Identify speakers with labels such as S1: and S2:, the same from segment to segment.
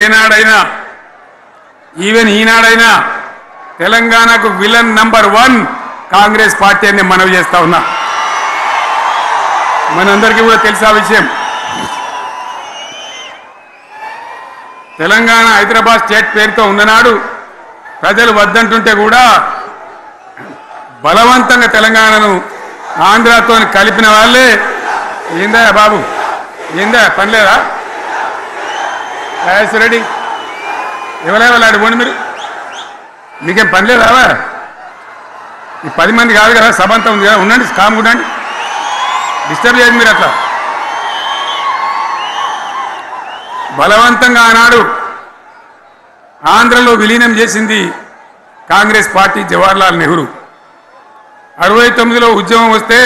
S1: ఏనాడైనా ఈవెన్ ఈనాడైనా తెలంగాణకు villain number 1 Congress party అని మనవి చేస్తా ఉన్నా. మనందరికీ కూడా తెలిసే విషయం. తెలంగాణ హైదరాబాద్ స్టేట్ పేరుతో ఉన్ననాడు ప్రజలు వద్దంటుంటే కూడా బలవంతంగా తెలంగాణను ఆంధ్రాతో కలిపిన వాళ్ళే. ఏందా బాబు, ఏందా పని లేదా? రెడ్డి ఎవరెవరు పోండి, మీరు మీకేం పని లేదా? ఈ 10 మంది కాదు కదా, సభ అంతా ఉంది కదా, ఉండండి, కామ్ ఉండండి, డిస్టర్బ్ చేయండి మీరు. అట్లా బలవంతంగా ఆనాడు ఆంధ్రలో విలీనం చేసింది కాంగ్రెస్ పార్టీ, జవహర్లాల్ నెహ్రూ. 69లో ఉద్యమం వస్తే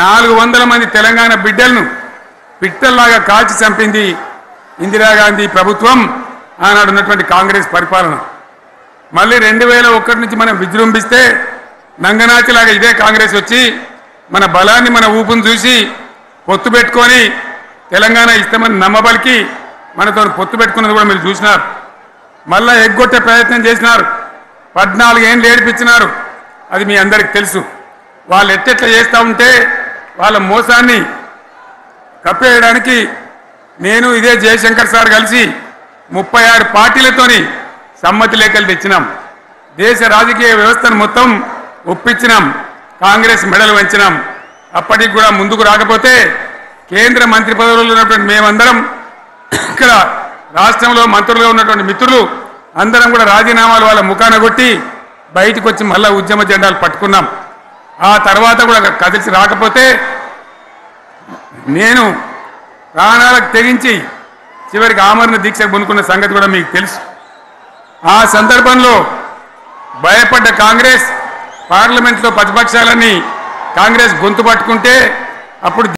S1: 400 మంది తెలంగాణ బిడ్డలను పిట్టల్లాగా కాల్చి చంపింది ఇందిరాగాంధీ ప్రభుత్వం, ఆనాడు ఉన్నటువంటి కాంగ్రెస్ పరిపాలన. మళ్ళీ 2001 నుంచి మనం విజృంభిస్తే నంగనాచిలాగా ఇదే కాంగ్రెస్ వచ్చి మన బలాన్ని, మన ఊపును చూసి పొత్తు పెట్టుకొని తెలంగాణ ఇస్తామని నమ్మబలికి మనతో పొత్తు పెట్టుకున్నది కూడా మీరు చూసినారు. మళ్ళా ఎగ్గొట్టే ప్రయత్నం చేసినారు, 14 ఏళ్ళు ఏడిపించినారు. అది మీ అందరికి తెలుసు. వాళ్ళు ఎట్టెట్లా చేస్తూ ఉంటే వాళ్ళ మోసాన్ని కప్పేయడానికి నేను ఇదే జయశంకర్ సార్ కలిసి 36 పార్టీలతోని సమ్మతి లేఖలు తెచ్చినాం. దేశ రాజకీయ వ్యవస్థను మొత్తం ఒప్పించినాం, కాంగ్రెస్ మెడలు వంచినాం. అప్పటికి కూడా ముందుకు రాకపోతే కేంద్ర మంత్రి పదవుల్లో ఉన్నటువంటి మేమందరం, ఇక్కడ రాష్ట్రంలో మంత్రులుగా ఉన్నటువంటి మిత్రులు అందరం కూడా రాజీనామాలు వాళ్ళ ముఖాన కొట్టి బయటకు వచ్చి మళ్ళా ఉద్యమ జెండాలు పట్టుకున్నాం. ఆ తర్వాత కూడా కదిలిసి రాకపోతే నేను ప్రాణాలకు తెగించి చివరికి ఆమరణ దీక్షకు పొందుకున్న సంగతి కూడా మీకు తెలుసు. ఆ సందర్భంలో భయపడ్డ కాంగ్రెస్ పార్లమెంట్లో ప్రతిపక్షాలన్నీ కాంగ్రెస్ గొంతు పట్టుకుంటే అప్పుడు